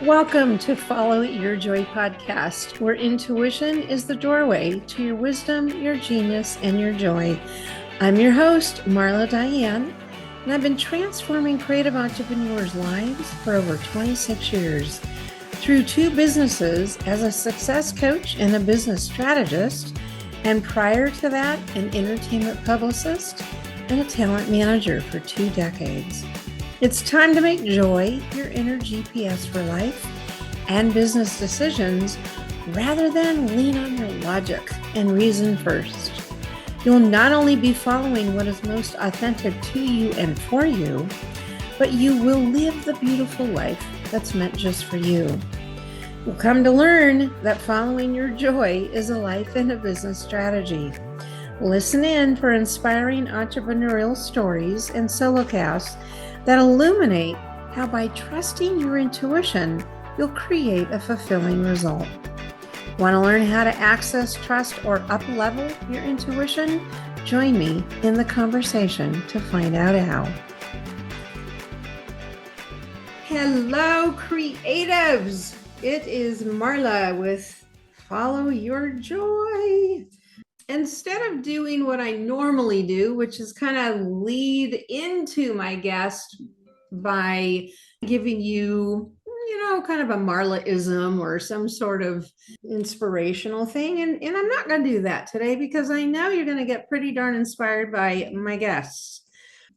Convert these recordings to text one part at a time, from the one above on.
Welcome to Follow Your Joy podcast, where intuition is the doorway to your wisdom, your genius, and your joy. I'm your host, Marla Diane, and I've been transforming creative entrepreneurs' lives for over 26 years. Through 2 businesses as a success coach and a business strategist, and prior to that, an entertainment publicist and a talent manager for 2 decades. It's time to make joy your inner GPS for life and business decisions rather than lean on your logic and reason first. You'll not only be following what is most authentic to you and for you, but you will live the beautiful life that's meant just for you. You'll come to learn that following your joy is a life and a business strategy. Listen in for inspiring entrepreneurial stories and solocasts that illuminate how by trusting your intuition, you'll create a fulfilling result. Want to learn how to access, trust, or up-level your intuition? Join me in the conversation to find out how. Hello, creatives! It is Marla with Follow Your Joy. Instead of doing what I normally do, which is kind of lead into my guest by giving you, kind of a Marla-ism or some sort of inspirational thing. And I'm not going to do that today because I know you're going to get pretty darn inspired by my guests.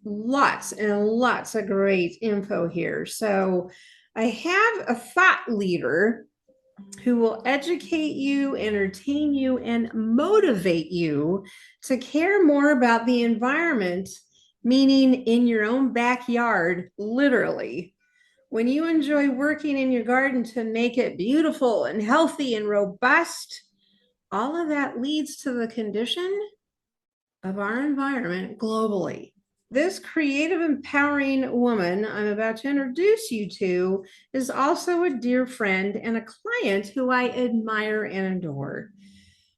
Lots and lots of great info here. So I have a thought leader who will educate you, entertain you, and motivate you to care more about the environment, meaning in your own backyard, literally. When you enjoy working in your garden to make it beautiful and healthy and robust, all of that leads to the condition of our environment globally. This creative, empowering woman I'm about to introduce you to is also a dear friend and a client who I admire and adore.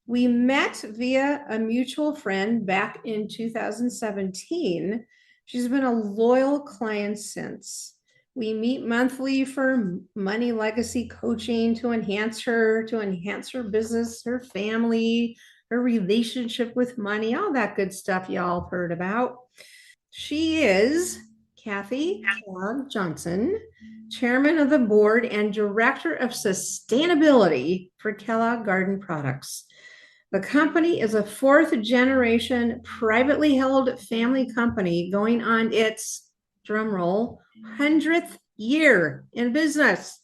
We met via a mutual friend back in 2017. She's been a loyal client since. We meet monthly for money legacy coaching to enhance her business, her family, her relationship with money, all that good stuff y'all have heard about. She is Kathy Kellogg Johnson, Chairman of the Board and Director of Sustainability for Kellogg Garden Products. The company is a 4th generation privately held family company going on its, drumroll, 100th year in business.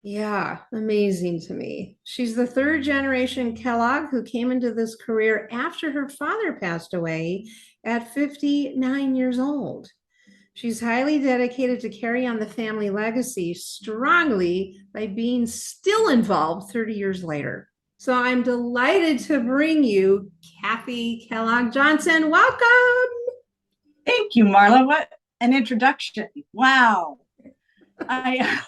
Yeah, amazing to me. She's the 3rd generation Kellogg who came into this career after her father passed away at 59 years old. She's highly dedicated to carry on the family legacy strongly by being still involved 30 years later. So I'm delighted to bring you Kathy Kellogg Johnson. Welcome. Thank you, Marla. What an introduction. Wow. I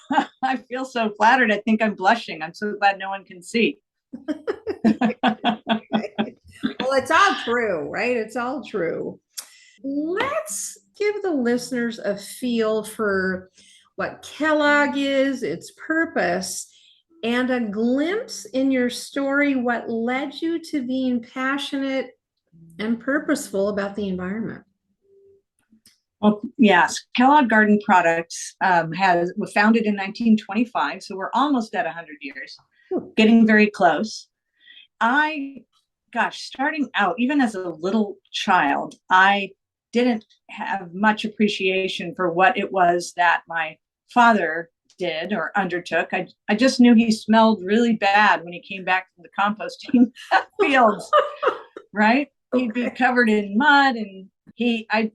feel so flattered. I think I'm blushing. I'm so glad no one can see. Well, it's all true, right? It's all true. Let's give the listeners a feel for what Kellogg is, its purpose, and a glimpse in your story, what led you to being passionate and purposeful about the environment. Well, yes, Kellogg Garden Products was founded in 1925, so we're almost at 100 years, getting very close. Starting out, even as a little child, I didn't have much appreciation for what it was that my father did or undertook. I just knew he smelled really bad when he came back from the composting fields, right? Okay. He'd be covered in mud and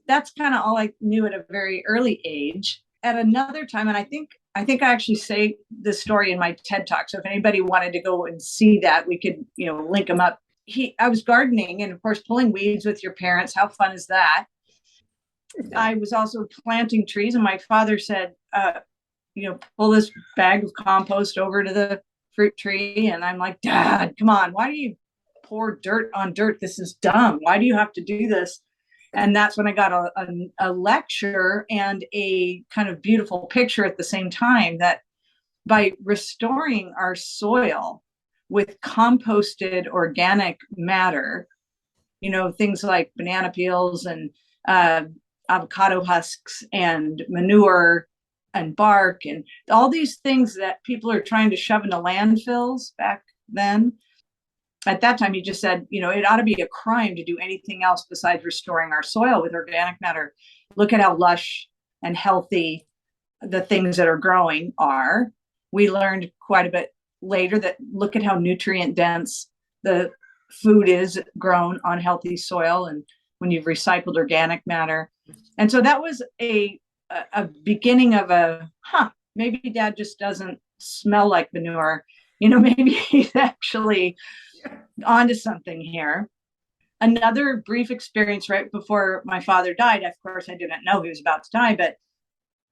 that's kind of all I knew at a very early age. At another time, and I think I actually say this story in my TED Talk. So if anybody wanted to go and see that, we could, link them up. I was gardening and of course pulling weeds with your parents. How fun is that? I was also planting trees, and my father said, pull this bag of compost over to the fruit tree. And I'm like, Dad, come on. Why do you pour dirt on dirt? This is dumb. Why do you have to do this? And that's when I got a lecture and a kind of beautiful picture at the same time that by restoring our soil with composted organic matter, things like banana peels and avocado husks and manure and bark and all these things that people are trying to shove into landfills back then. At that time, he just said, it ought to be a crime to do anything else besides restoring our soil with organic matter. Look at how lush and healthy the things that are growing are. We learned quite a bit later that look at how nutrient dense the food is grown on healthy soil and when you've recycled organic matter. And so that was a beginning of maybe Dad just doesn't smell like manure. Maybe he's actually onto something here. Another brief experience right before my father died. Of course, I didn't know he was about to die, but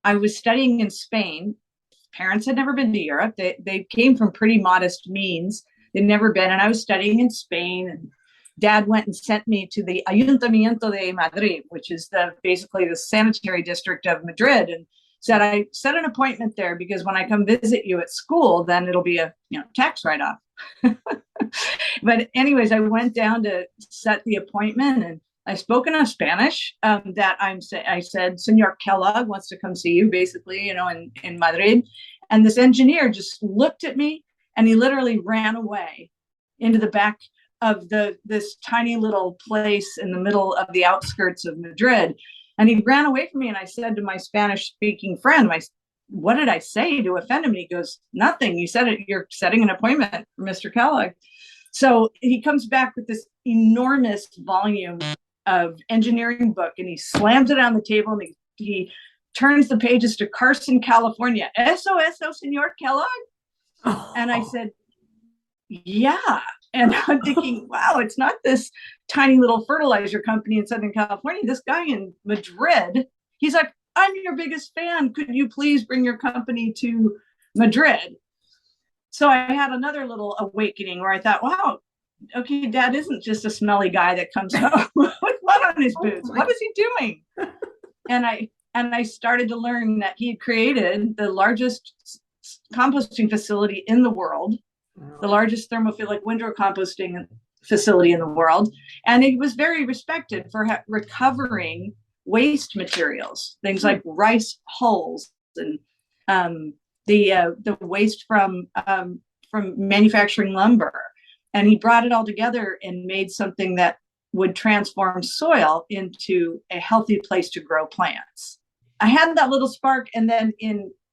I was studying in Spain. Parents had never been to Europe. They came from pretty modest means. They'd never been, and I was studying in Spain. And Dad went and sent me to the Ayuntamiento de Madrid, which is basically the sanitary district of Madrid, and said, I set an appointment there because when I come visit you at school, then it'll be a tax write-off. But anyways, I went down to set the appointment, and I spoke enough Spanish that I said, Senor Kellogg wants to come see you, basically, in Madrid. And this engineer just looked at me, and he literally ran away into the back of this tiny little place in the middle of the outskirts of Madrid. And he ran away from me, and I said to my Spanish-speaking friend, what did I say to offend him? And he goes, nothing. You said it. You're setting an appointment for Mr. Kellogg. So he comes back with this enormous volume of engineering book, and he slams it on the table, and he turns the pages to Carson, California. Eso, Senor Kellogg? Oh. And I said, yeah. And I'm thinking, wow, it's not this tiny little fertilizer company in Southern California. This guy in Madrid, he's like, I'm your biggest fan. Could you please bring your company to Madrid? So I had another little awakening where I thought, wow, okay, Dad isn't just a smelly guy that comes home with mud on his boots. What is he doing? And I started to learn that he had created the largest composting facility in the world, the largest thermophilic windrow composting facility in the world. And he was very respected for recovering waste materials, things like rice hulls and the waste from manufacturing lumber. And he brought it all together and made something that would transform soil into a healthy place to grow plants. I had that little spark, and then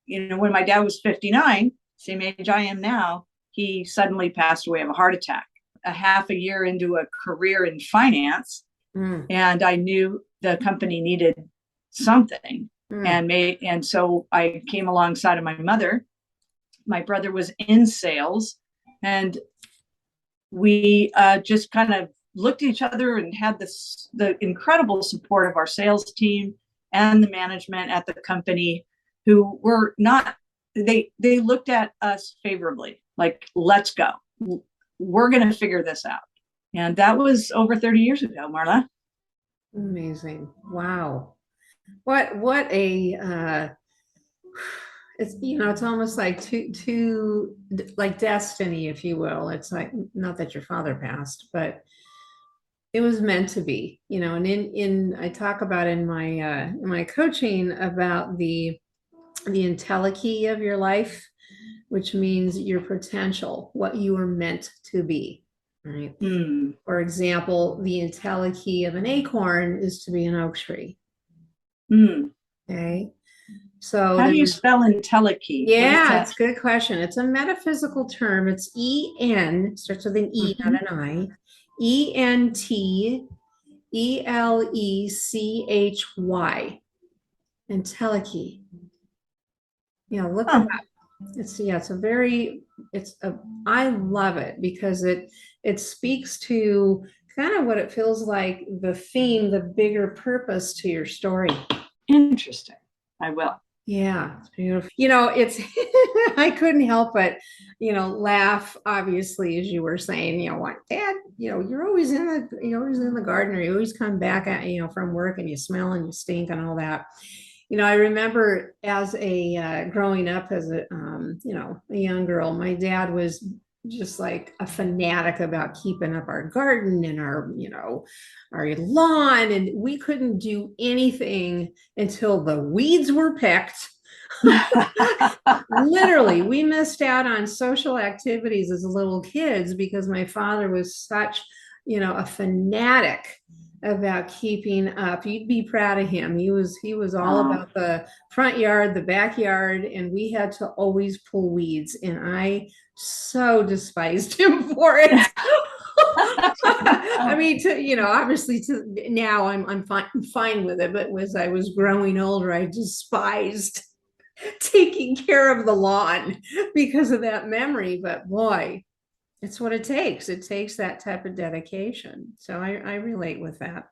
when my dad was 59, same age I am now, he suddenly passed away of a heart attack. A half a year into a career in finance, and I knew the company needed something, and so I came alongside of my mother. My brother was in sales, and we just kind of looked at each other and had the incredible support of our sales team and the management at the company, who were not, they looked at us favorably, like, let's go. We're going to figure this out. And that was over 30 years ago, Marla. Amazing. Wow. What a, it's, it's almost like two like destiny, if you will. It's like, not that your father passed, but it was meant to be, and I talk about in my coaching about the entelechy of your life, which means your potential, what you were meant to be. Right. For example, the entelechy of an acorn is to be an oak tree. Okay. So how do you spell entelechy? Yeah, it's a good question. It's a metaphysical term. It's E-N, starts with an E, not an I. E-N-T-E-L-E-C-H-Y. Entelechy. Look at that. I love it because it speaks to kind of what it feels like, the theme, the bigger purpose to your story. Interesting. I will. Yeah, it's beautiful. It's I couldn't help but laugh, obviously, as you were saying, what, Dad, you're always in the garden, or you always come back at from work and you smell and you stink and all that. I remember as a growing up as a a young girl, my dad was just like a fanatic about keeping up our garden and our lawn, and we couldn't do anything until the weeds were picked. Literally, we missed out on social activities as little kids because my father was such, a fanatic about keeping up. You'd be proud of him. He was all Oh. about the front yard, the backyard, and we had to always pull weeds, and I so despised him for it. I mean, obviously, now I'm fine with it, but as I was growing older, I despised taking care of the lawn because of that memory. But boy, it's what it takes. It takes that type of dedication. So I relate with that.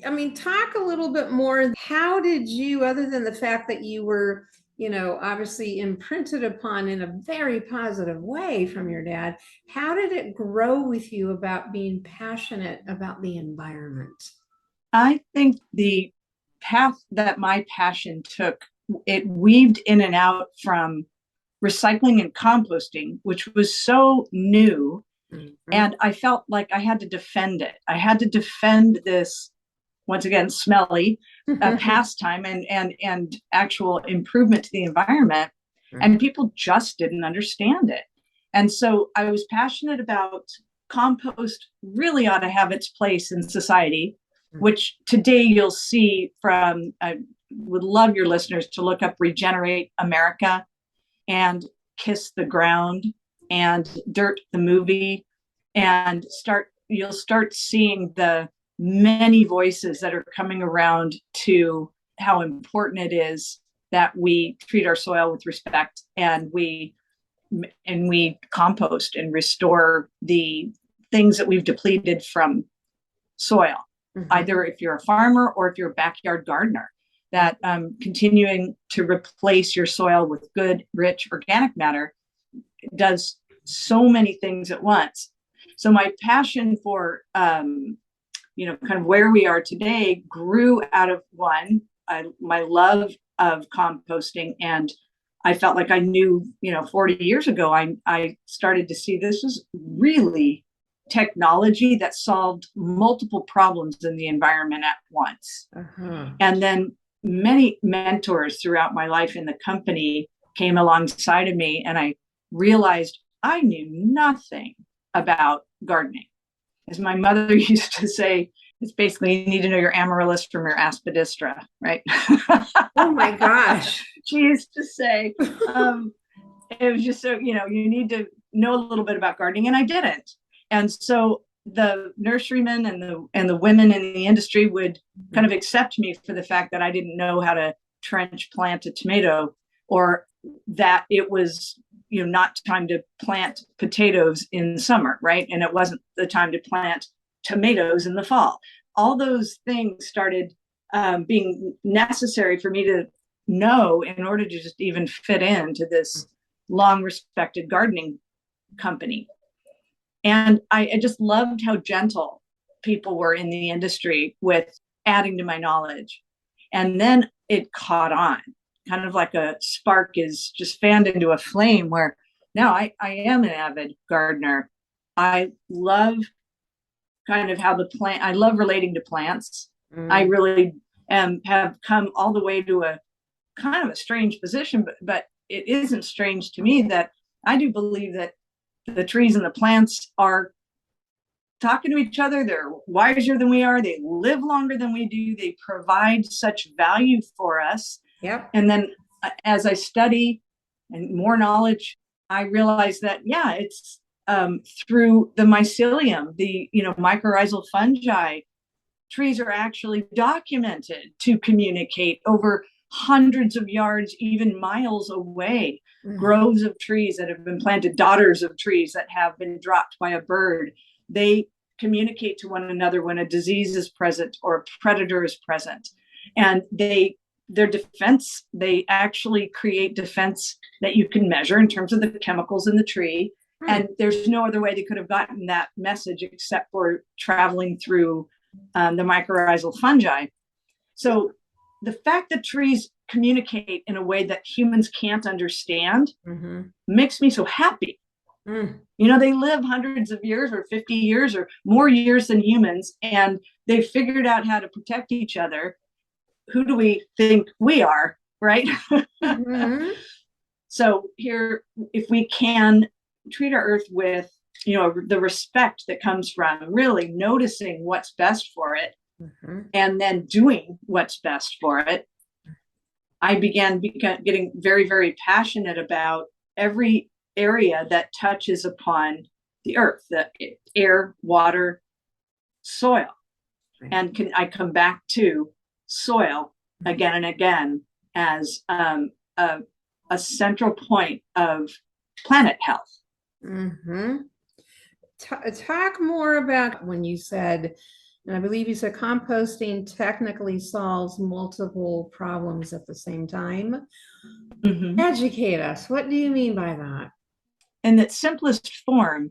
I mean, talk a little bit more. How did you, other than the fact that you were, obviously imprinted upon in a very positive way from your dad, how did it grow with you about being passionate about the environment? I think the path that my passion took, it weaved in and out from recycling and composting, which was so new. Mm-hmm. And I felt like I had to defend it. I had to defend this, once again, smelly pastime and actual improvement to the environment. And people just didn't understand it. And so I was passionate about compost really ought to have its place in society, which today you'll see from, I would love your listeners to look up Regenerate America and Kiss the Ground and Dirt the movie, and you'll start seeing the many voices that are coming around to how important it is that we treat our soil with respect, and we compost and restore the things that we've depleted from soil. Mm-hmm. Either if you're a farmer or if you're a backyard gardener, that continuing to replace your soil with good, rich organic matter does so many things at once. So my passion for, kind of where we are today grew out of my love of composting. And I felt like I knew, 40 years ago, I started to see this was really technology that solved multiple problems in the environment at once. Uh-huh. And then many mentors throughout my life in the company came alongside of me, and I realized I knew nothing about gardening. As my mother used to say, it's basically you need to know your amaryllis from your aspidistra, right? Oh my gosh. She used to say, it was just so, you need to know a little bit about gardening, and I didn't. And so the nurserymen and the women in the industry would kind of accept me for the fact that I didn't know how to trench plant a tomato, or that it was, not time to plant potatoes in summer, right? And it wasn't the time to plant tomatoes in the fall. All those things started being necessary for me to know in order to just even fit into this long respected gardening company. And I just loved how gentle people were in the industry with adding to my knowledge. And then it caught on, kind of like a spark is just fanned into a flame, where now I am an avid gardener. I love kind of how I love relating to plants. I really have come all the way to a kind of a strange position, but it isn't strange to me that I do believe that the trees and the plants are talking to each other. They're wiser than we are. They live longer than we do. They provide such value for us. Yep. And then as I study and more knowledge, I realize that, it's through the mycelium, the, mycorrhizal fungi, trees are actually documented to communicate over hundreds of yards, even miles away. Groves of trees that have been planted, daughters of trees that have been dropped by a bird. They communicate to one another when a disease is present or a predator is present. And their defense, they actually create defense that you can measure in terms of the chemicals in the tree. And there's no other way they could have gotten that message except for traveling through the mycorrhizal fungi. So the fact that trees communicate in a way that humans can't understand Mm-hmm. makes me so happy. Mm. You know, they live hundreds of years or 50 years or more years than humans, and they've figured out how to protect each other. Who do we think we are, right? Mm-hmm. So here, if we can treat our earth with, you know, the respect that comes from really noticing what's best for it, Mm-hmm. and then doing what's best for it, I began getting very, very passionate about every area that touches upon the earth, the air, water, soil. And I come back to soil again and again as a central point of planet health. Mm-hmm. Talk more about when you said, and I believe you said composting technically solves multiple problems at the same time. Mm-hmm. Educate us. What do you mean by that? In its simplest form,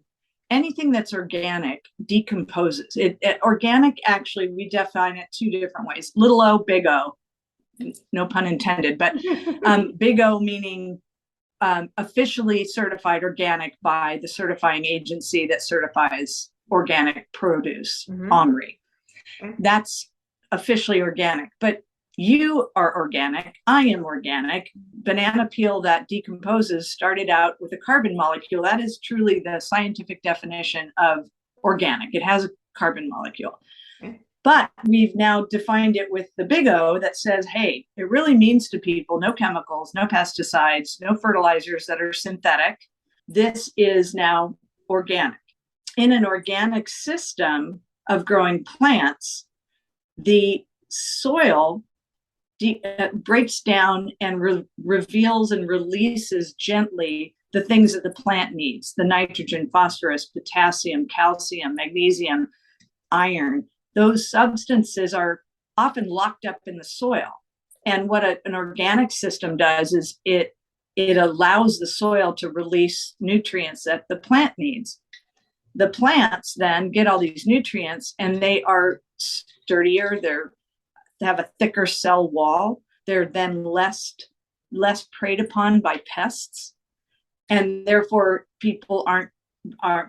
anything that's organic decomposes. Organic, actually, we define it two different ways: little o, big O. No pun intended, but big O meaning officially certified organic by the certifying agency that certifies organic produce, OMRI. Okay. That's officially organic. But you are organic. I am organic. Banana peel that decomposes started out with a carbon molecule. That is truly the scientific definition of organic. It has a carbon molecule. Okay. But we've now defined it with the big O that says, hey, it really means to people no chemicals, no pesticides, no fertilizers that are synthetic. This is now organic. In an organic system of growing plants, the soil breaks down and reveals and releases gently the things that the plant needs: the nitrogen, phosphorus, potassium, calcium, magnesium, iron. Those substances are often locked up in the soil. And what an organic system does is it allows the soil to release nutrients that the plant needs. The plants then get all these nutrients, and they are sturdier. They have a thicker cell wall. They're then less preyed upon by pests, and therefore people aren't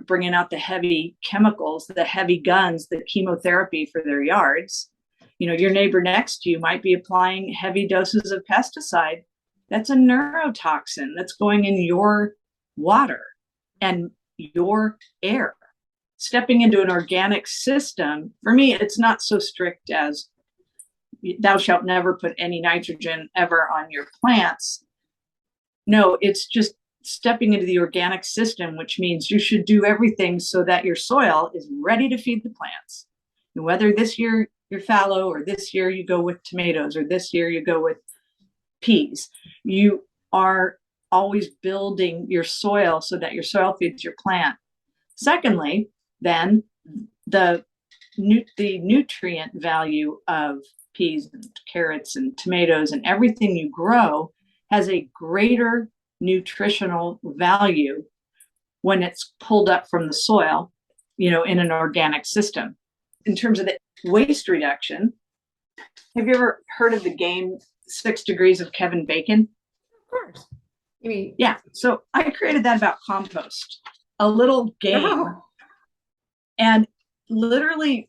bringing out the heavy chemicals, the heavy guns, the chemotherapy for their yards. You know, your neighbor next to you might be applying heavy doses of pesticide. That's a neurotoxin that's going in your water and your air. Stepping into an organic system, for me, it's not so strict as thou shalt never put any nitrogen ever on your plants. No, it's just stepping into the organic system, which means you should do everything so that your soil is ready to feed the plants. And whether this year you're fallow, or this year you go with tomatoes, or this year you go with peas, you are always building your soil so that your soil feeds your plant. Secondly, then the nutrient value of peas and carrots and tomatoes and everything you grow has a greater nutritional value when it's pulled up from the soil, you know, in an organic system. In terms of the waste reduction, have you ever heard of the game 6 Degrees of Kevin Bacon? Of course. You mean, yeah. So I created that about compost, a little game, and literally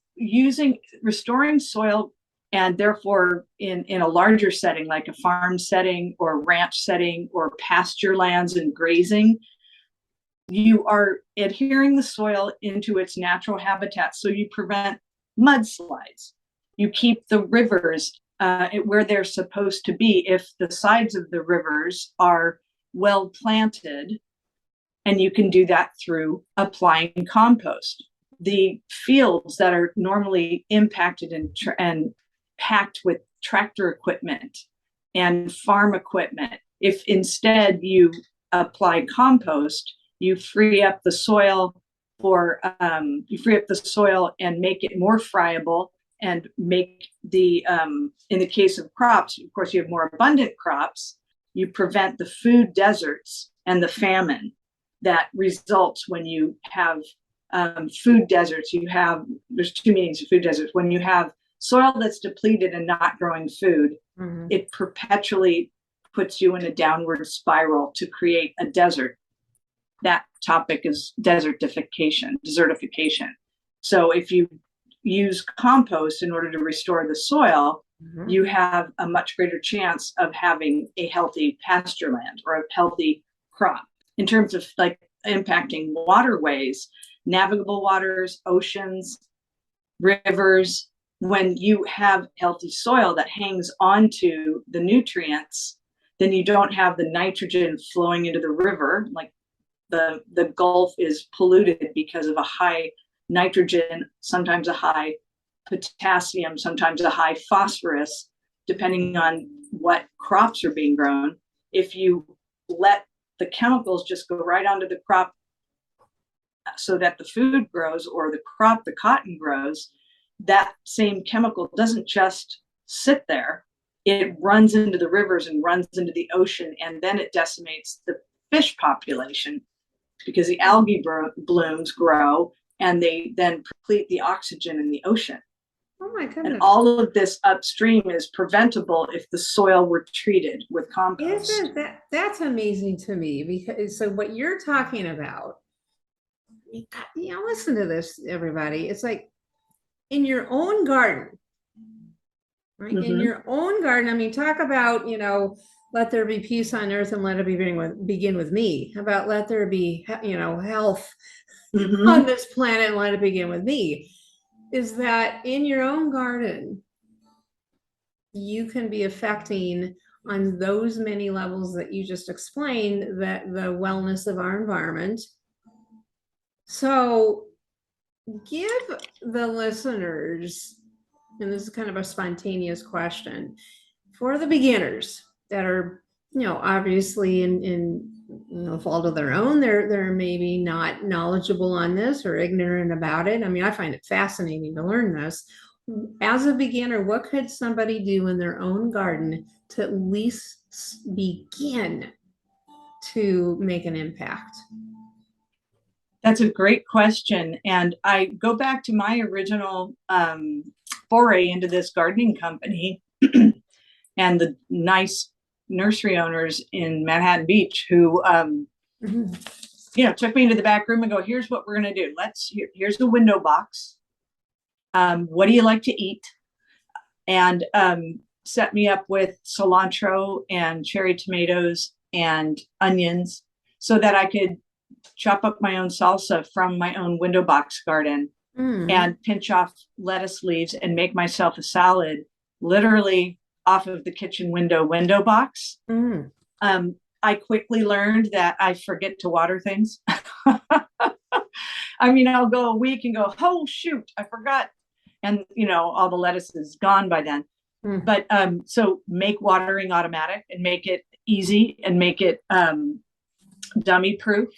restoring soil. And therefore, in a larger setting, like a farm setting or ranch setting or pasture lands and grazing, you are adhering the soil into its natural habitat. So you prevent mudslides. You keep the rivers where they're supposed to be if the sides of the rivers are well planted. And you can do that through applying compost. The fields that are normally impacted and packed with tractor equipment and farm equipment, if instead you apply compost, you free up the soil and make it more friable, and make the in the case of crops, of course, you have more abundant crops. You prevent the food deserts and the famine that results when you have food deserts. There's two meanings of food deserts: when you have soil that's depleted and not growing food, it perpetually puts you in a downward spiral to create a desert. That topic is desertification. So if you use compost in order to restore the soil, you have a much greater chance of having a healthy pasture land or a healthy crop. In terms of like impacting waterways, navigable waters, oceans, rivers, when you have healthy soil that hangs onto the nutrients, then you don't have the nitrogen flowing into the river. Like the Gulf is polluted because of a high nitrogen, sometimes a high potassium, sometimes a high phosphorus, depending on what crops are being grown. If you let the chemicals just go right onto the crop so that the food grows, or the cotton grows, that same chemical doesn't just sit there. It runs into the rivers and runs into the ocean, and then it decimates the fish population because the algae blooms grow and they then deplete the oxygen in the ocean. Oh my goodness. And all of this upstream is preventable if the soil were treated with compost. That's amazing to me, because so what you're talking about, listen to this, everybody. It's like in your own garden, right? In your own garden. I mean, talk about, let there be peace on earth and let it begin with me. About let there be, health on this planet and let it begin with me. Is that in your own garden, you can be affecting on those many levels that you just explained, that the wellness of our environment. So give the listeners, and this is kind of a spontaneous question, for the beginners that are, obviously in fault of their own, they're maybe not knowledgeable on this or ignorant about it. I mean, I find it fascinating to learn this. As a beginner, what could somebody do in their own garden to at least begin to make an impact? That's a great question. And I go back to my original foray into this gardening company and the nice nursery owners in Manhattan Beach who, took me into the back room and go, here's what we're going to do. Here's the window box. What do you like to eat? And set me up with cilantro and cherry tomatoes and onions so that I could chop up my own salsa from my own window box garden and pinch off lettuce leaves and make myself a salad literally off of the kitchen window box. I quickly learned that I forget to water things. I mean, I'll go a week and go, oh shoot, I forgot. And all the lettuce is gone by then. But so make watering automatic and make it easy and make it dummy proof.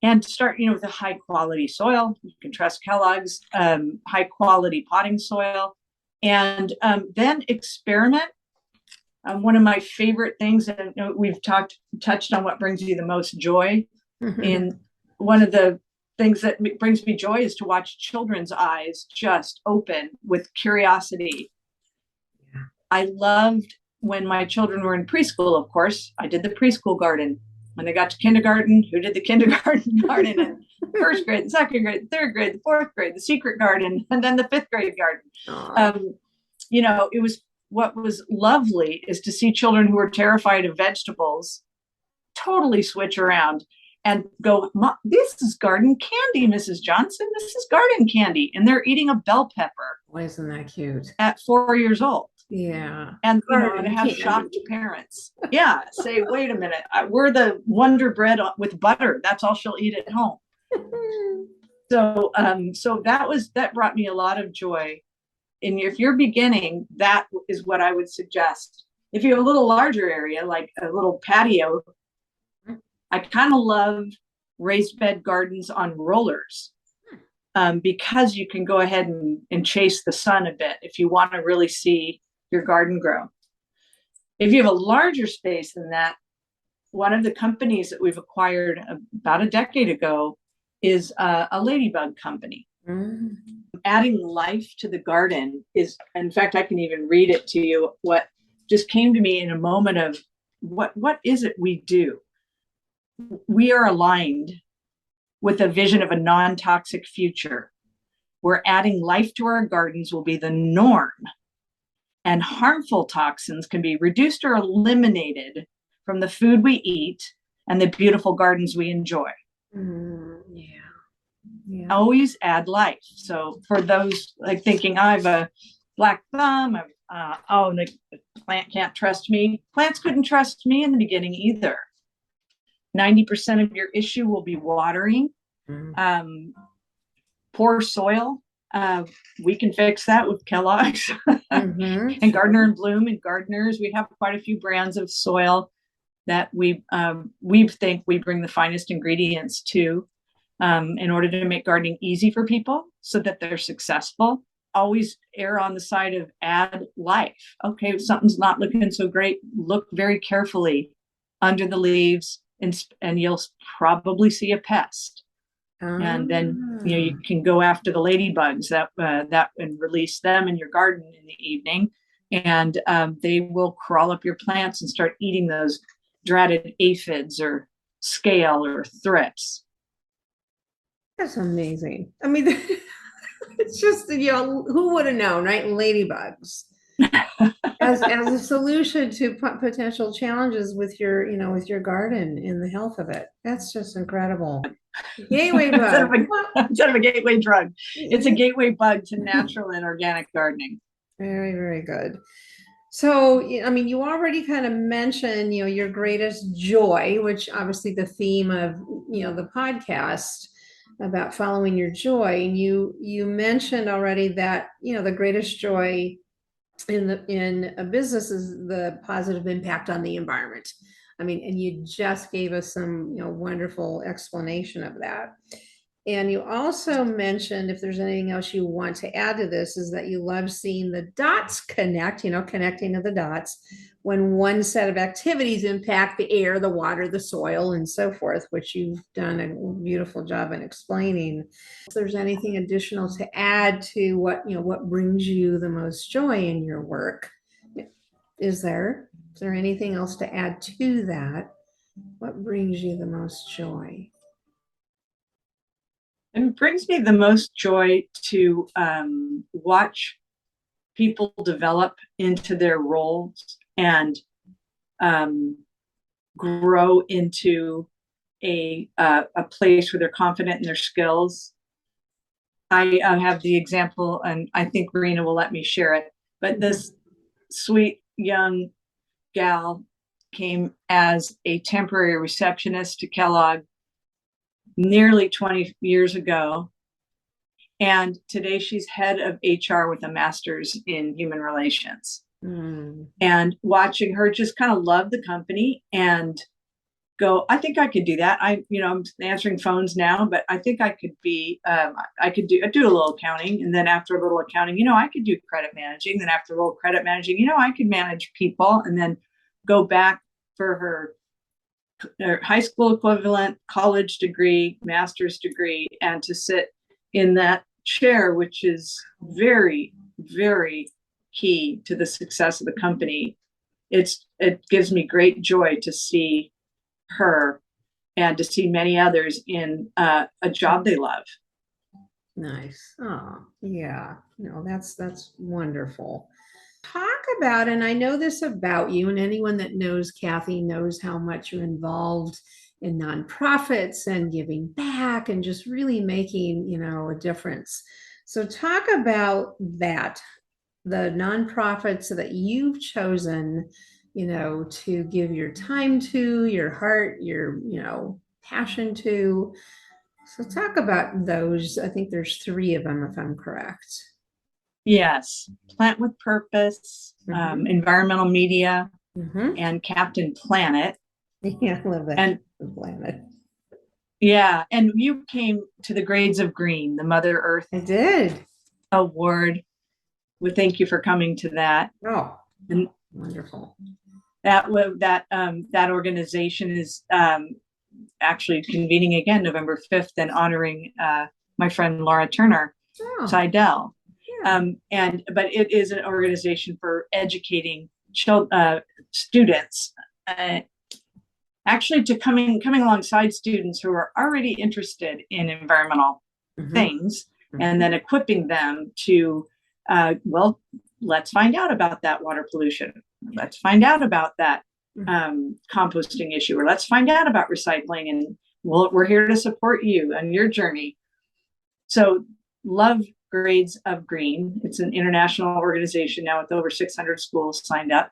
And start, with a high quality soil. You can trust Kellogg's high quality potting soil, and then experiment. One of my favorite things, and we've touched on what brings you the most joy. And one of the things that brings me joy is to watch children's eyes just open with curiosity. I loved when my children were in preschool. Of course, I did the preschool garden. When they got to kindergarten, who did the kindergarten garden in first grade, the second grade, the third grade, the fourth grade, the secret garden, and then the fifth grade garden. It was, what was lovely is to see children who were terrified of vegetables totally switch around and go, this is garden candy, Mrs. Johnson. This is garden candy. And they're eating a bell pepper. Boy, isn't that cute? At 4 years old. Yeah. And to have shocked parents. Yeah. Say, wait a minute. We're the Wonder Bread with butter. That's all she'll eat at home. So that brought me a lot of joy. And if you're beginning, that is what I would suggest. If you have a little larger area, like a little patio, I kind of love raised bed gardens on rollers. Because you can go ahead and chase the sun a bit if you want to really see your garden grow. If you have a larger space than that, one of the companies that we've acquired about a decade ago is a ladybug company. adding life to the garden is, in fact, I can even read it to you. What just came to me in a moment of what is it we do? We are aligned with a vision of a non-toxic future where adding life to our gardens will be the norm, and harmful toxins can be reduced or eliminated from the food we eat and the beautiful gardens we enjoy. Yeah. Always add life. So for those like thinking I have a black thumb, the plant can't trust me. Plants couldn't trust me in the beginning either. 90% of your issue will be watering. Poor soil. We can fix that with Kellogg's and Gardener and Bloom and Gardeners. We have quite a few brands of soil that we think we bring the finest ingredients to in order to make gardening easy for people so that they're successful. Always err on the side of add life. Okay, if something's not looking so great, look very carefully under the leaves and you'll probably see a pest. And then you can go after the ladybugs that and release them in your garden in the evening, and they will crawl up your plants and start eating those dreaded aphids or scale or thrips. That's amazing. I mean, it's just, who would have known, right? Ladybugs as a solution to potential challenges with your garden and the health of it. That's just incredible. Gateway bug. Instead of a gateway drug, it's a gateway bug to natural and organic gardening. Very, very good. So, I mean, you already kind of mentioned, your greatest joy, which obviously the theme of, the podcast about following your joy. And you mentioned already that, the greatest joy in a business is the positive impact on the environment. I mean, and you just gave us some, wonderful explanation of that. And you also mentioned, if there's anything else you want to add to this, is that you love seeing the dots connect, connecting to the dots when one set of activities impact the air, the water, the soil, and so forth, which you've done a beautiful job in explaining. If there's anything additional to add to what brings you the most joy in your work, is there anything else to add to that? What brings you the most joy? And it brings me the most joy to watch people develop into their roles and grow into a place where they're confident in their skills. I have the example, and I think Rena will let me share it, but this sweet young gal came as a temporary receptionist to Kellogg nearly 20 years ago. And today she's head of HR with a master's in human relations. And watching her just kind of love the company and go, I think I could do that. I'm answering phones now, but I think I could be, I do a little accounting. And then after a little accounting, I could do credit managing. Then after a little credit managing, I could manage people, and then go back for her high school equivalent, college degree, master's degree, and to sit in that chair, which is very, very key to the success of the company. It gives me great joy to see her and to see many others in a job they love. Nice. Oh, yeah. No, that's wonderful. Talk about, and I know this about you, and anyone that knows Kathy knows how much you're involved in nonprofits and giving back and just really making, a difference. So talk about that, the nonprofits that you've chosen, to give your time to, your heart, your, passion to. So talk about those. I think there's 3 of them, if I'm correct. Yes. Plant with Purpose, Environmental Media, and Captain Planet. Yeah, I love that. And Planet. Yeah. And you came to the Grades of Green, the Mother Earth I did. Award. Well, thank you for coming to that. Oh, and wonderful. That organization is actually convening again November 5th and honoring my friend Laura Turner. Oh, Seidel. yeah. But it is an organization for educating students, actually to coming alongside students who are already interested in environmental things, and then equipping them to, well, let's find out about that water pollution. Let's find out about that composting issue, or let's find out about recycling. And we're here to support you on your journey. So love Grades of Green. It's an international organization now with over 600 schools signed up.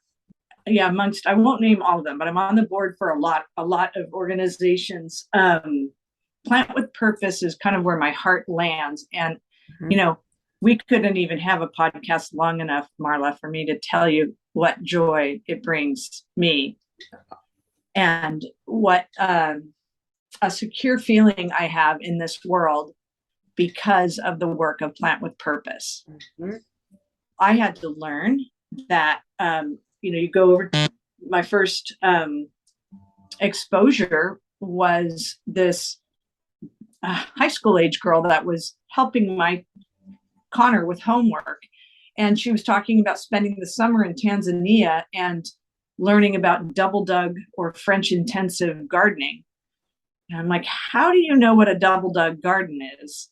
Yeah, I won't name all of them, but I'm on the board for a lot of organizations. Plant with Purpose is kind of where my heart lands. And, we couldn't even have a podcast long enough, Marla, for me to tell you what joy it brings me and what a secure feeling I have in this world because of the work of Plant with Purpose. I had to learn that, you go over, my first exposure was this high school age girl that was helping my Connor with homework. And she was talking about spending the summer in Tanzania and learning about double dug or French intensive gardening. And I'm like, how do you know what a double dug garden is?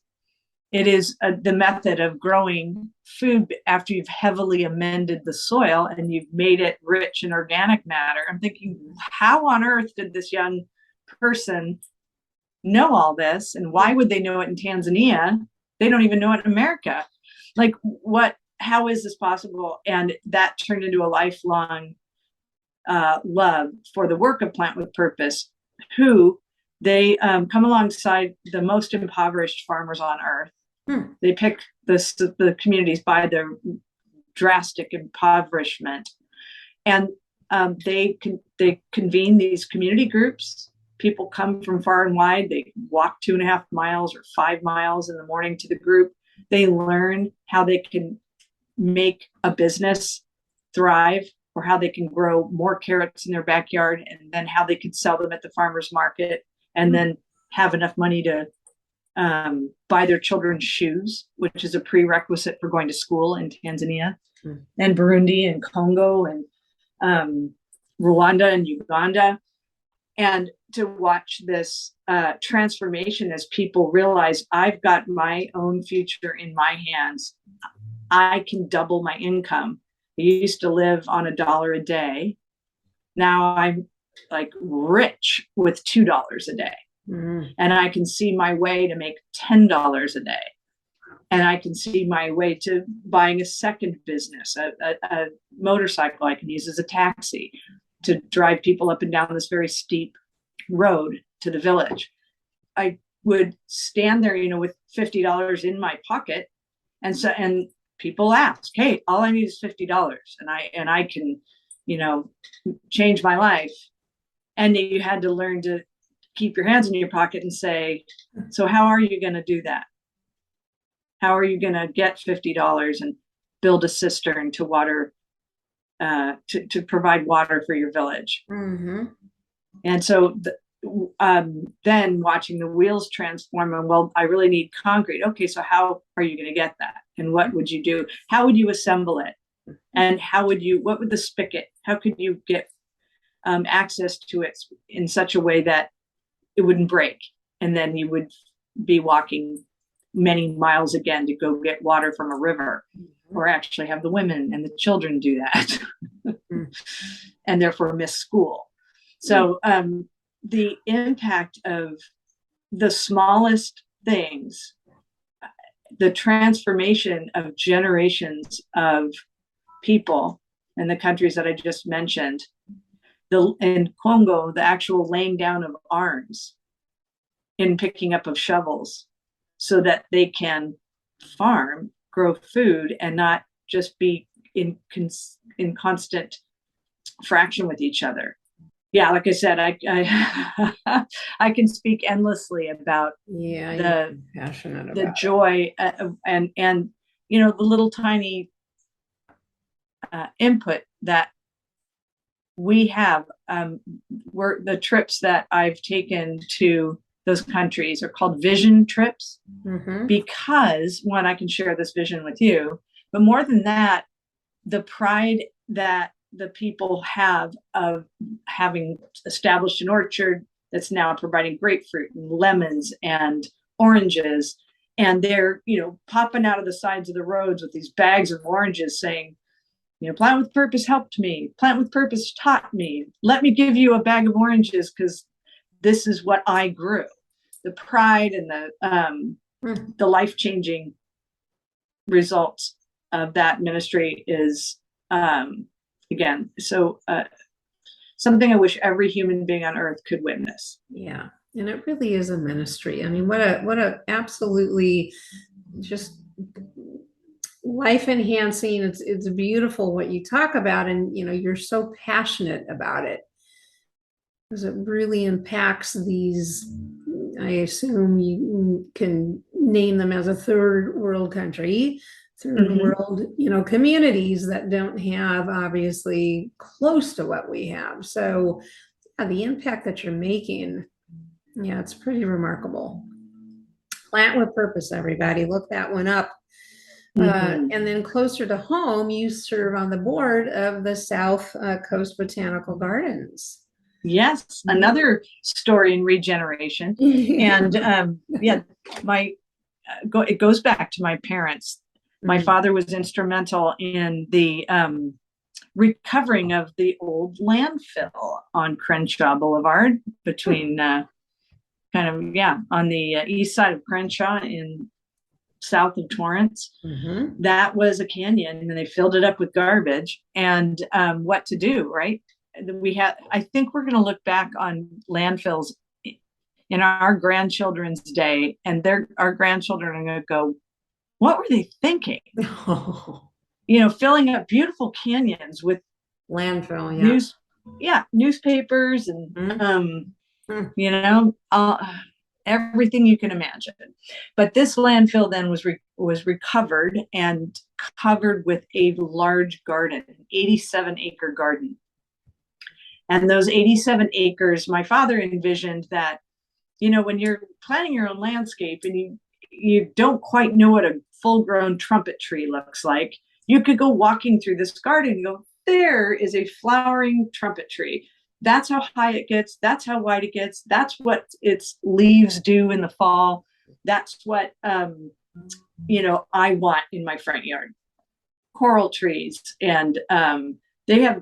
It is the method of growing food after you've heavily amended the soil and you've made it rich in organic matter. I'm thinking, how on earth did this young person know all this? And why would they know it in Tanzania? They don't even know it in America. Like, how is this possible? And that turned into a lifelong love for the work of Plant with Purpose, who they come alongside the most impoverished farmers on earth. They pick the communities by their drastic impoverishment, and they convene these community groups. People come from far and wide. They walk 2.5 miles or 5 miles in the morning to the group. They learn how they can make a business thrive, or how they can grow more carrots in their backyard, and then how they can sell them at the farmer's market, and then have enough money to buy their children shoes, which is a prerequisite for going to school in Tanzania and Burundi and Congo and Rwanda and Uganda. And to watch this transformation as people realize, I've got my own future in my hands. I can double my income. I used to live on $1 a day. Now I'm like rich with $2 a day. And I can see my way to make $10 a day. And I can see my way to buying a second business, a motorcycle I can use as a taxi to drive people up and down this very steep road to the village. I would stand there, with $50 in my pocket. And people ask, hey, all I need is $50. And I can, change my life. And you had to learn to keep your hands in your pocket and say, so how are you going to do that? How are you going to get $50 and build a cistern to water, to provide water for your village? And so then watching the wheels transform, and well, I really need concrete. Okay, so how are you going to get that? And what would you do? How would you assemble it? And what would the spigot, how could you get access to it in such a way that it wouldn't break? And then you would be walking many miles again to go get water from a river, or actually have the women and the children do that and therefore miss school. So the impact of the smallest things, the transformation of generations of people in the countries that I just mentioned, in Congo, the actual laying down of arms in picking up of shovels so that they can farm, grow food, and not just be in constant fraction with each other. Yeah, like I said, I can speak endlessly about the joy and the little tiny input that we have. Were the trips that I've taken to those countries are called vision trips, Mm-hmm. because one, I can share this vision with you, but more than that, the pride that the people have of having established an orchard that's now providing grapefruit and lemons and oranges, and they're, popping out of the sides of the roads with these bags of oranges saying, plant with purpose helped me, plant with purpose taught me, let me give you a bag of oranges because this is what I grew. The pride and the life-changing results of that ministry is, again, so something I wish every human being on earth could witness. Yeah. And it really is a ministry. I mean, what a absolutely just life enhancing. It's beautiful what you talk about, and you're so passionate about it because it really impacts these. I assume you can name them as a third world country, third world, communities that don't have obviously close to what we have. So the impact that you're making, it's pretty remarkable. Plant with purpose, everybody. Look that one up. And then closer to home, you serve on the board of the South Coast Botanical Gardens. Yes, another story in regeneration. And it goes back to my parents. My father was instrumental in the recovering of the old landfill on Crenshaw Boulevard between on the east side of Crenshaw in south of Torrance. That was a canyon, and they filled it up with garbage. And what to do, right? I think we're going to look back on landfills in our grandchildren's day, and our grandchildren are going to go, what were they thinking? Filling up beautiful canyons with landfill, newspapers and everything you can imagine. But this landfill then was recovered and covered with a large garden, an 87-acre garden. And those 87 acres, my father envisioned that, when you're planting your own landscape and you don't quite know what a full-grown trumpet tree looks like, you could go walking through this garden and go, there is a flowering trumpet tree. That's how high it gets. That's how wide it gets. That's what its leaves do in the fall. That's what, I want in my front yard. Coral trees. And they have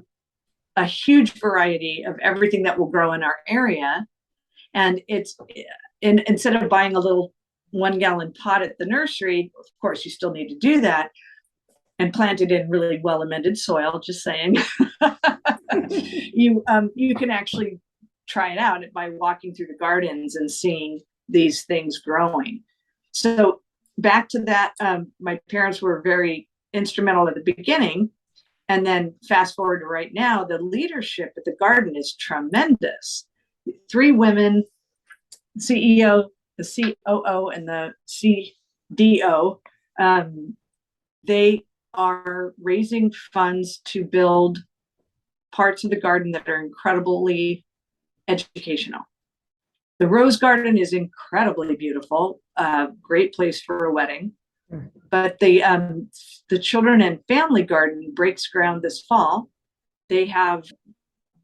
a huge variety of everything that will grow in our area. And instead of buying a little 1-gallon pot at the nursery, of course, you still need to do that, and plant it in really well-amended soil, just saying. You can actually try it out by walking through the gardens and seeing these things growing. So back to that, my parents were very instrumental at the beginning. And then fast forward to right now, the leadership at the garden is tremendous. 3 women, CEO, the COO, and the CDO, they are raising funds to build parts of the garden that are incredibly educational. The rose garden is incredibly beautiful, great place for a wedding. But the children and family garden breaks ground this fall. They have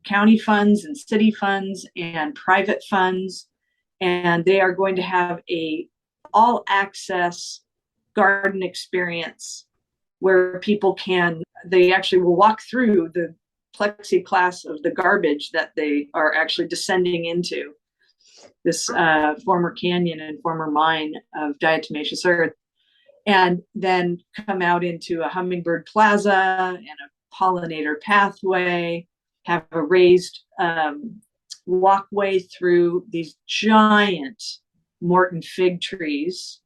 county funds and city funds and private funds, and they are going to have a all access garden experience where people they actually will walk through the plexiglass of the garbage that they are actually descending into, this former canyon and former mine of diatomaceous earth, and then come out into a hummingbird plaza and a pollinator pathway, have a raised walkway through these giant Morton fig trees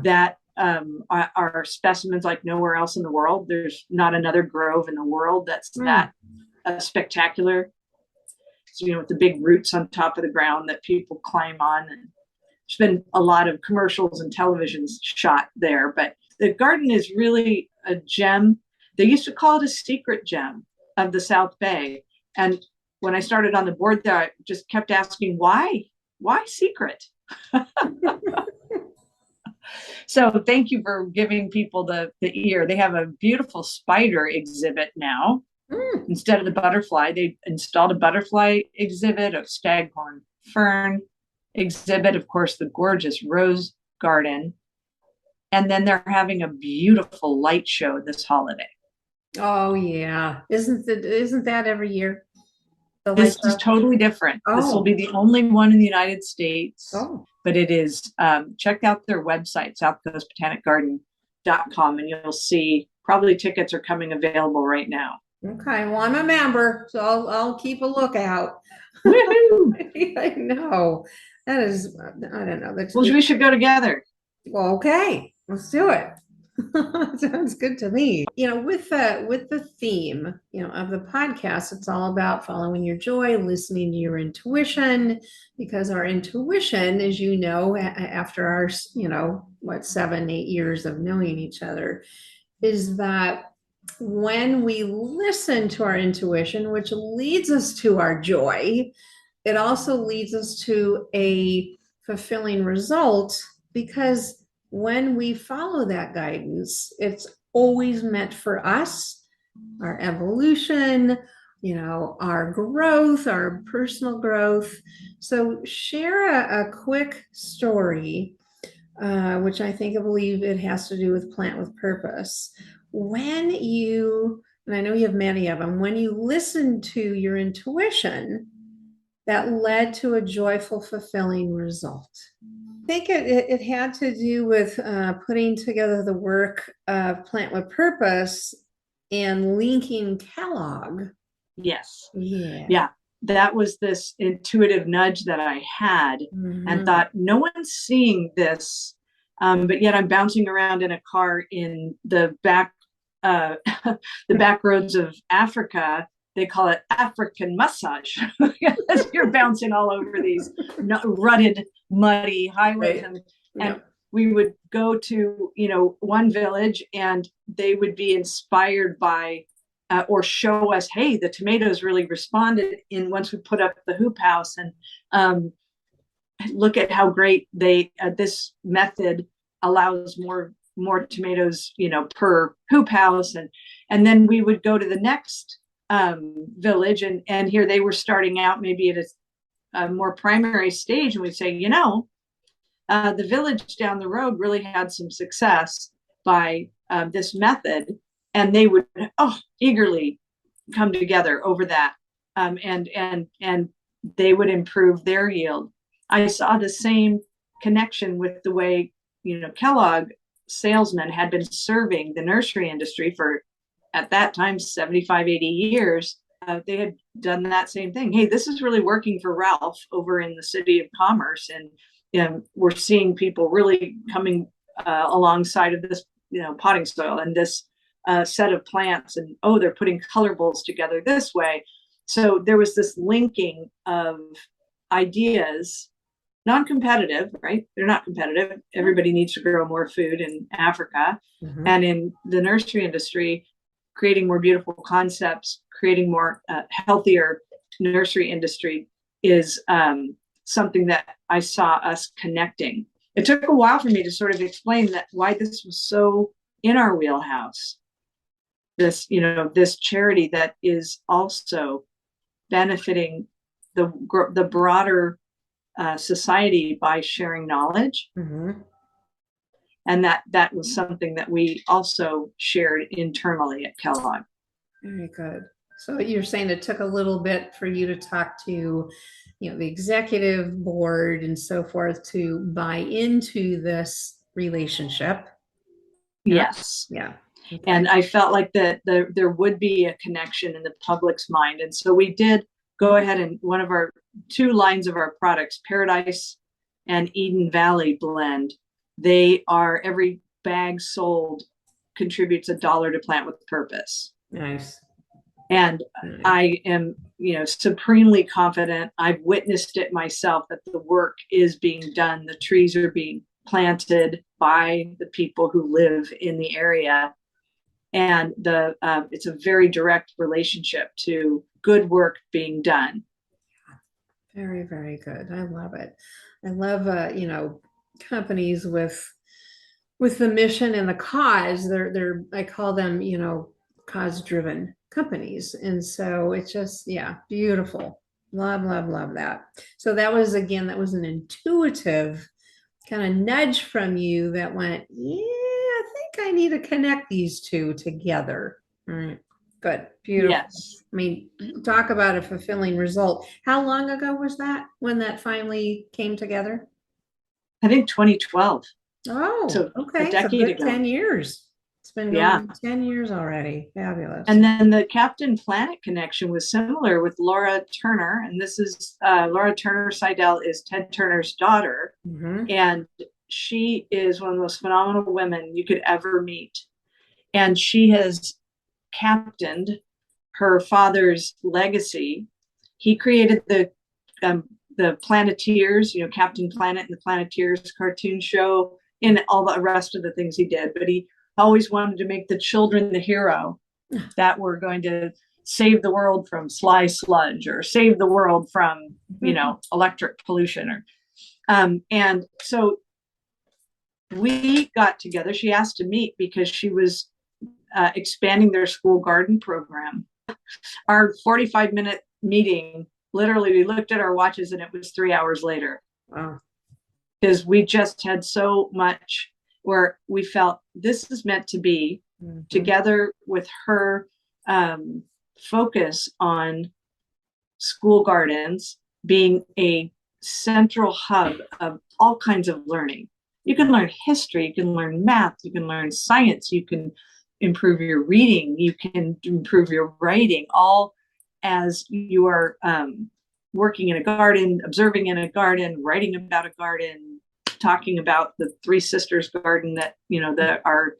that are specimens like nowhere else in the world. There's not another grove in the world that's that spectacular. So, with the big roots on top of the ground that people climb on. And there's been a lot of commercials and televisions shot there, but the garden is really a gem. They used to call it a secret gem of the South Bay. And when I started on the board there, I just kept asking, why? why secret? So thank you for giving people the ear. They have a beautiful spider exhibit now. Instead of the butterfly, they installed a butterfly exhibit, a staghorn fern exhibit, of course, the gorgeous rose garden. And then they're having a beautiful light show this holiday. Oh yeah. Isn't that every year? The light This is show? totally different. This will Oh. be the only one in the United States, Oh. but it is, check out their website, southcoastbotanicgarden.com, and you'll see probably tickets are coming available right now. Okay. Well, I'm a member, so I'll keep a lookout. Woohoo! I know. That is, I don't know. That's Well, we should go together. well, okay. Let's do it. Sounds good to me. With the theme, of the podcast, it's all about following your joy, listening to your intuition, because our intuition, as you know, after our, 7, 8 years of knowing each other, is that when we listen to our intuition, which leads us to our joy, it also leads us to a fulfilling result, because when we follow that guidance, it's always meant for us, our evolution, our growth, our personal growth. So share a quick story, which I believe it has to do with Plant with Purpose. When you, and I know you have many of them, when you listen to your intuition, that led to a joyful, fulfilling result. I think it had to do with putting together the work of Plant with Purpose and linking Kellogg. Yes. Yeah. Yeah. That was this intuitive nudge that I had and thought, no one's seeing this. But yet I'm bouncing around in a car in the back, the back roads of Africa. They call it African massage. You're bouncing all over these rutted, muddy highways. Right. And we would go to, one village, and they would be inspired by or show us, hey, the tomatoes really responded in once we put up the hoop house, and look at how great this method allows more tomatoes, per hoop house. And then we would go to the next village, and here they were starting out maybe at a more primary stage, and we'd say, the village down the road really had some success by this method, and they would eagerly come together over that, and they would improve their yield. I saw the same connection with the way Kellogg salesmen had been serving the nursery industry for, at that time, 75, 80 years. They had done that same thing. Hey, this is really working for Ralph over in the City of Commerce, and we're seeing people really coming alongside of this, potting soil and this set of plants, and they're putting colorables together this way. So there was this linking of ideas, non-competitive, right? They're not competitive. Everybody needs to grow more food in Africa, and in the nursery industry, creating more beautiful concepts, creating more healthier nursery industry is something that I saw us connecting. It took a while for me to sort of explain that why this was so in our wheelhouse. This, this charity that is also benefiting the broader society by sharing knowledge. And that was something that we also shared internally at Kellogg. Very good. So you're saying it took a little bit for you to talk to, the executive board and so forth to buy into this relationship. Yes. Yeah. Okay. And I felt like that there would be a connection in the public's mind. And so we did go ahead, and one of our 2 lines of our products, Paradise and Eden Valley blend, they are, every bag sold contributes $1 to Plant with Purpose. Nice. And I am, supremely confident. I've witnessed it myself that the work is being done. The trees are being planted by the people who live in the area. And it's a very direct relationship to good work being done. Very, very good. I love it. I love, companies with the mission and the cause. I call them, cause driven companies. And so it's just, yeah, beautiful. Love, love, love that. So that was, again, that was an intuitive kind of nudge from you that went, yeah, I think I need to connect these two together. All right. Good. Beautiful. Yes. I mean, talk about a fulfilling result. How long ago was that when that finally came together? I think 2012. Oh, So a okay. So decade good ago. 10 years. It's been going Yeah. on 10 years already. Fabulous. And then the Captain Planet connection was similar with Laura Turner. And this is Laura Turner Seidel is Ted Turner's daughter. Mhm. And she is one of the most phenomenal women you could ever meet. And she has captained her father's legacy. He created the Planeteers, Captain Planet and the Planeteers cartoon show, and all the rest of the things he did. But he always wanted to make the children the hero that were going to save the world from sly sludge or save the world from, electric pollution. And so we got together. She asked to meet because she was expanding their school garden program. Our 45-minute meeting, literally, we looked at our watches and it was 3 hours later. Wow. Because we just had so much where we felt this is meant to be, together with her focus on school gardens being a central hub of all kinds of learning. You can learn history, you can learn math, you can learn science, you can improve your reading, you can improve your writing, all as you are working in a garden, observing in a garden, writing about a garden, talking about the Three Sisters garden that, that are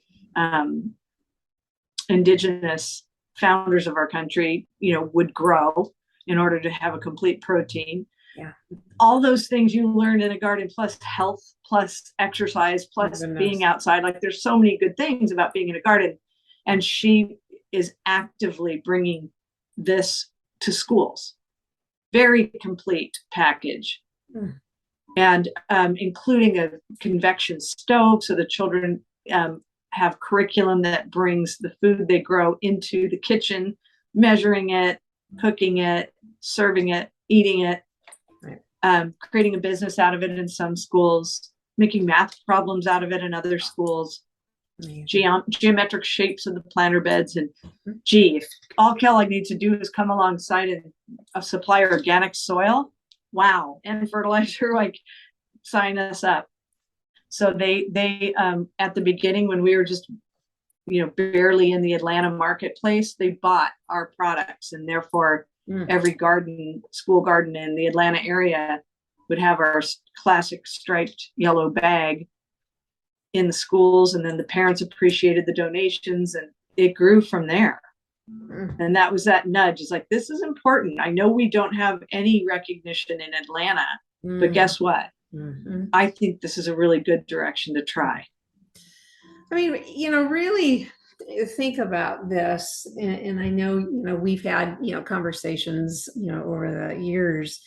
indigenous founders of our country, would grow in order to have a complete protein. Yeah. All those things you learn in a garden, plus health, plus exercise, plus being outside. Like there's so many good things about being in a garden. And she is actively bringing this to schools. Very complete package. And including a convection stove so the children have curriculum that brings the food they grow into the kitchen, measuring it, cooking it, serving it, eating it, creating a business out of it in some schools, making math problems out of it in other schools, geometric shapes of the planter beds. And if all Kellogg needs to do is come alongside and supply organic soil, wow, and fertilizer, like sign us up. So they at the beginning, when we were just barely in the Atlanta marketplace, they bought our products, and therefore every school garden in the Atlanta area would have our classic striped yellow bag in the schools. And then the parents appreciated the donations, and it grew from there. And that was that nudge. It's like, this is important. I know we don't have any recognition in Atlanta, but guess what? I think this is a really good direction to try. I mean, really think about this, and I know, we've had, conversations, over the years.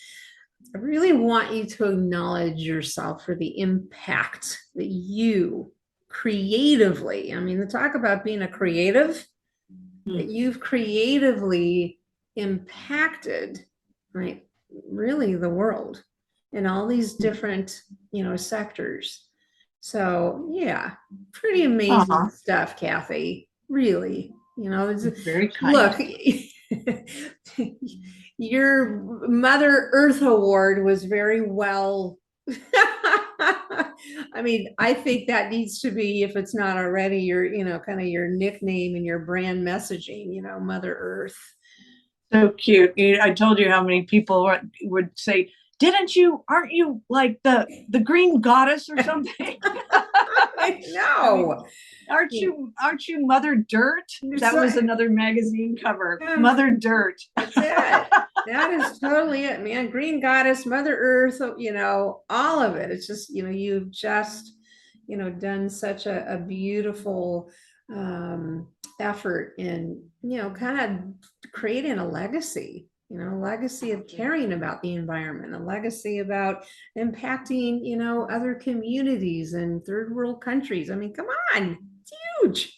I really want you to acknowledge yourself for the impact that you creatively, I mean, to talk about being a creative, that you've creatively impacted, right, really the world in all these different, sectors. So yeah, pretty amazing stuff, Kathy. Really, it's very kind. Look, your Mother Earth Award was very well. I mean, I think that needs to be, if it's not already, your, kind of your nickname and your brand messaging, Mother Earth. So cute. I told you how many people would say, aren't you like the green goddess or something? I know. Aren't you Mother Dirt? That was another magazine cover. Mother Dirt. That's it. That is totally it, man. Green goddess, Mother Earth, all of it. It's just, you've just, done such a beautiful effort in, kind of creating a legacy. a legacy of caring about the environment, a legacy about impacting, other communities and third world countries. I mean, come on, it's huge.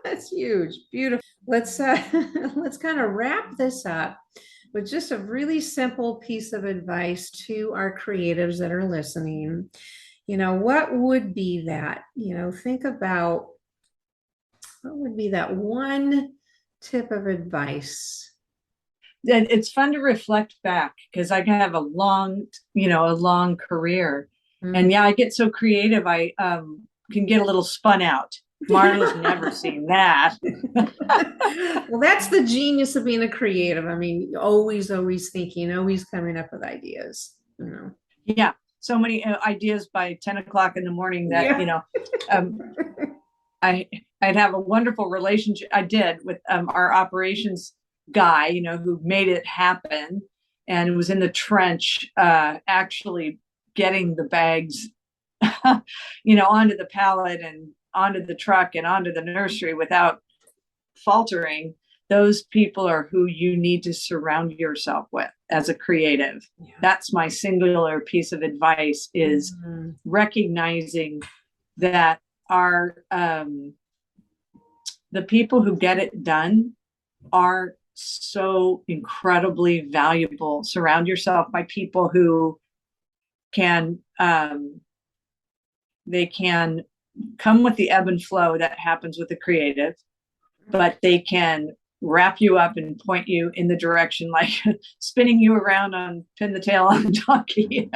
That's huge. Beautiful. Let's let's kind of wrap this up with just a really simple piece of advice to our creatives that are listening. What would be that? Think about what would be that one tip of advice. It's fun to reflect back because I have a long career. And yeah, I get so creative. I can get a little spun out. Marla's never seen that. Well, that's the genius of being a creative. I mean, always thinking, always coming up with ideas. Yeah, so many ideas by 10 o'clock in the morning that, I'd have a wonderful relationship. I did with our operations guy, who made it happen and was in the trench, actually getting the bags, onto the pallet and onto the truck and onto the nursery without faltering. Those people are who you need to surround yourself with as a creative. Yeah. That's my singular piece of advice is recognizing that the people who get it done are so incredibly valuable. Surround yourself by people who can, they can come with the ebb and flow that happens with the creative, but they can wrap you up and point you in the direction, like spinning you around on pin the tail on the donkey,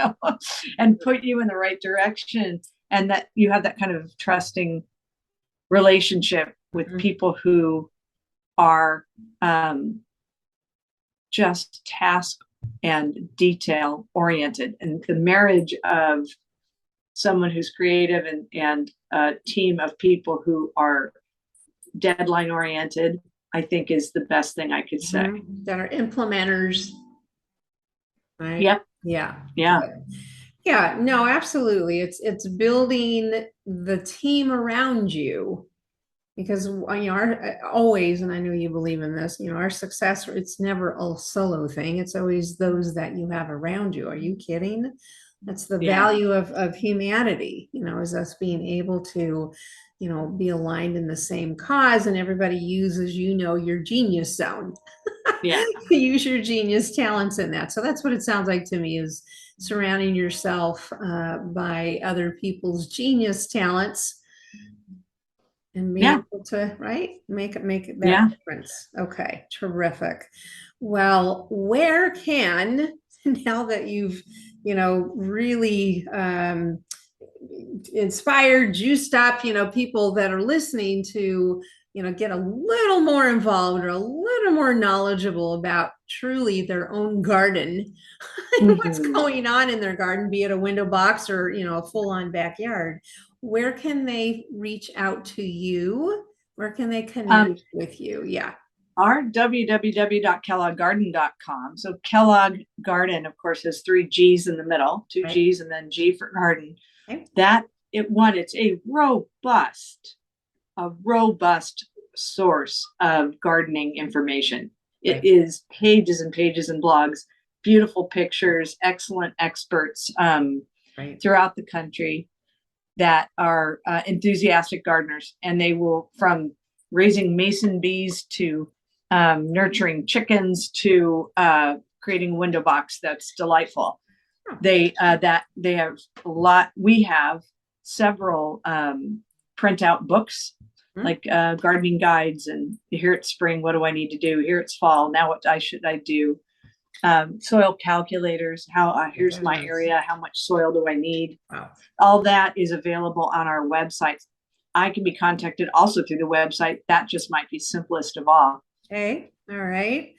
and put you in the right direction. And that you have that kind of trusting relationship with people who are just task and detail oriented. And the marriage of someone who's creative and a team of people who are deadline oriented, I think is the best thing I could say. That are implementers. Right? Yep. Yeah. Yeah. Yeah, no, absolutely. It's building the team around you because always, and I know you believe in this, our success, it's never a solo thing. It's always those that you have around you. Are you kidding? That's the value of humanity, is us being able to, be aligned in the same cause, and everybody uses, your genius zone. Yeah. Use your genius talents in that. So that's what it sounds like to me, is surrounding yourself by other people's genius talents and being able to make that difference. Okay, terrific. Well, where can, now that you've really inspired, juiced up people that are listening to get a little more involved or a little more knowledgeable about truly their own garden, what's going on in their garden, be it a window box or a full-on backyard, where can they reach out to you? Where can they connect with you? Yeah. Our www.kellogggarden.com. So Kellogg Garden, of course, has 3 G's in the middle, 2 G's and then G for garden. Okay. It's a robust source of gardening information. It is pages and pages and blogs, beautiful pictures, excellent experts throughout the country that are enthusiastic gardeners, and they will, from raising mason bees to nurturing chickens to creating a window box that's delightful. They have a lot. We have several printout books, like gardening guides, and here it's spring, what do I need to do? Here it's fall, now what should I do? Soil calculators, here's my area, how much soil do I need? Wow. All that is available on our website. I can be contacted also through the website. That just might be simplest of all. Okay. All right.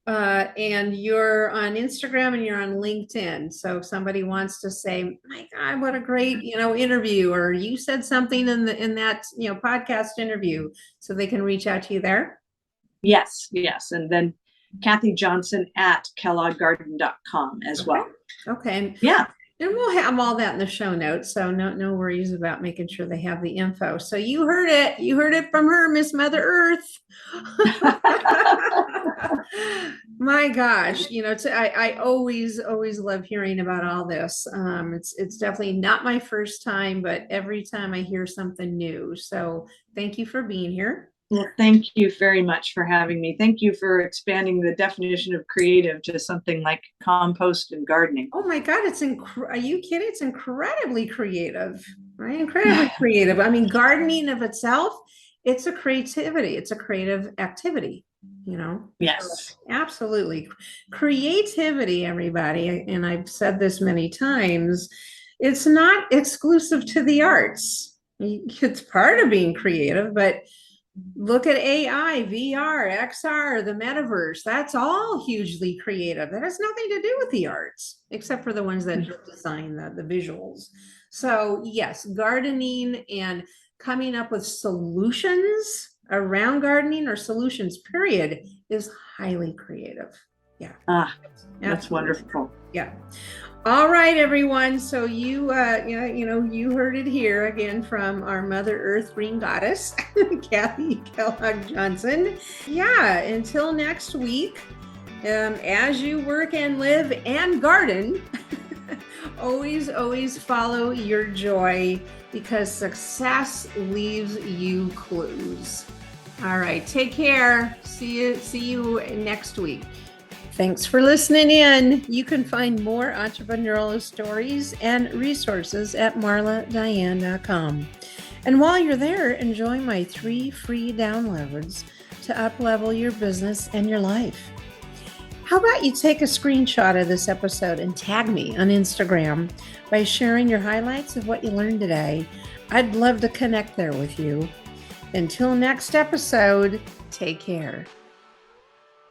And you're on Instagram and you're on LinkedIn. So if somebody wants to say, my God, what a great, interview, or you said something in that, podcast interview, so they can reach out to you there. Yes. And then Kathy Johnson at kellogggarden.com as well. Okay. Yeah. And we'll have all that in the show notes. So no worries about making sure they have the info. So you heard it. You heard it from her, Miss Mother Earth. My gosh, I always love hearing about all this. It's definitely not my first time, but every time I hear something new. So thank you for being here. Well, thank you very much for having me. Thank you for expanding the definition of creative to something like compost and gardening. Oh my God, are you kidding? It's incredibly creative, right? Incredibly creative. I mean, gardening of itself, it's a creativity. It's a creative activity, Yes. So, absolutely. Creativity, everybody, and I've said this many times, it's not exclusive to the arts. It's part of being creative, but look at AI, VR, XR, the metaverse. That's all hugely creative. That has nothing to do with the arts, except for the ones that design the visuals. So yes, gardening and coming up with solutions around gardening or solutions, period, is highly creative. Yeah. That's wonderful. Yeah. All right, everyone. So you heard it here again from our Mother Earth Green Goddess, Kathy Kellogg Johnson. Yeah. Until next week, as you work and live and garden, always follow your joy, because success leaves you clues. All right. Take care. See you next week. Thanks for listening in. You can find more entrepreneurial stories and resources at marladiane.com. And while you're there, enjoy my 3 free downloads to up-level your business and your life. How about you take a screenshot of this episode and tag me on Instagram by sharing your highlights of what you learned today? I'd love to connect there with you. Until next episode, take care.